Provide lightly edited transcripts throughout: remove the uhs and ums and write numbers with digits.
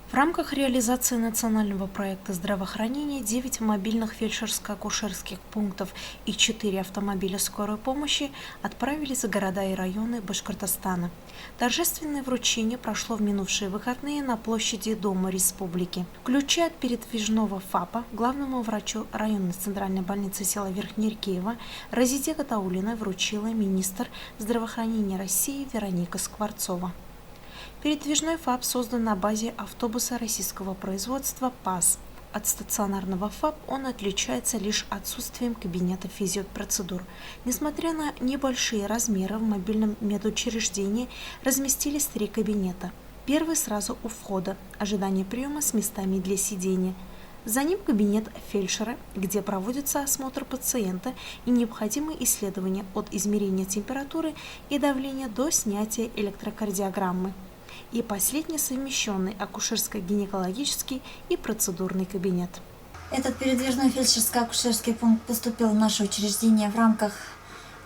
В рамках реализации национального проекта здравоохранения 9 мобильных фельдшерско-акушерских пунктов и 4 автомобиля скорой помощи отправились в города и районы Башкортостана. Торжественное вручение прошло в минувшие выходные на площади Дома Республики. Ключи от передвижного ФАПа главному врачу районной центральной больницы села Верхнеиркеево Разиде Гатауллиной вручила министр здравоохранения России Вероника Скворцова. Передвижной ФАП создан на базе автобуса российского производства ПАЗ. От стационарного ФАП он отличается лишь отсутствием кабинета физиопроцедур. Несмотря на небольшие размеры, в мобильном медучреждении разместились 3 кабинета. Первый сразу у входа, ожидание приема с местами для сидения. За ним кабинет фельдшера, где проводится осмотр пациента и необходимые исследования от измерения температуры и давления до снятия электрокардиограммы. И последний совмещенный акушерско-гинекологический и процедурный кабинет. Этот передвижной фельдшерско-акушерский пункт поступил в наше учреждение в рамках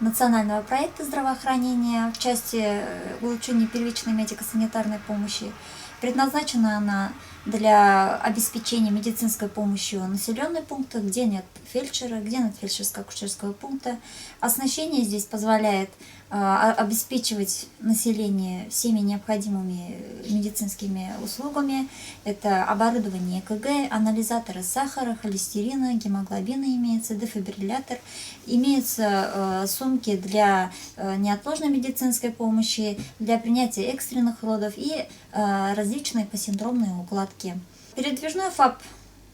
национального проекта здравоохранения в части улучшения первичной медико-санитарной помощи. Предназначена она для обеспечения медицинской помощью населенных пунктов, где нет фельдшера, где нет фельдшерско-акушерского пункта. Оснащение здесь позволяет обеспечивать население всеми необходимыми медицинскими услугами. Это оборудование ЭКГ, анализаторы сахара, холестерина, гемоглобина имеется, дефибриллятор. Имеются сумки для неотложной медицинской помощи, для принятия экстренных родов и различные посиндромные укладки. Передвижной ФАП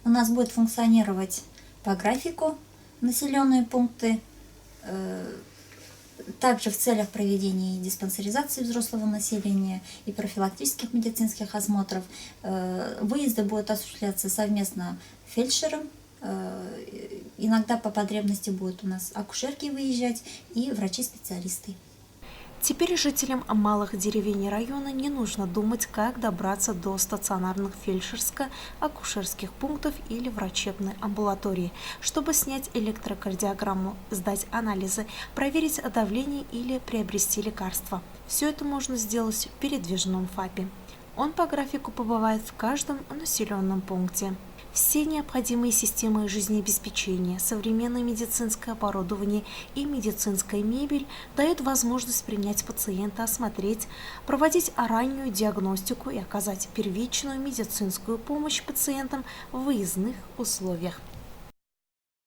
у нас будет функционировать по графику, населенные пункты. Также в целях проведения диспансеризации взрослого населения и профилактических медицинских осмотров выезды будут осуществляться совместно фельдшером. Иногда по потребности будут у нас акушерки выезжать и врачи-специалисты. Теперь жителям малых деревень района не нужно думать, как добраться до стационарных фельдшерско-акушерских пунктов или врачебной амбулатории, чтобы снять электрокардиограмму, сдать анализы, проверить давление или приобрести лекарства. Все это можно сделать в передвижном ФАПе. Он по графику побывает в каждом населенном пункте. Все необходимые системы жизнеобеспечения, современное медицинское оборудование и медицинская мебель дают возможность принять пациента, осмотреть, проводить раннюю диагностику и оказать первичную медицинскую помощь пациентам в выездных условиях.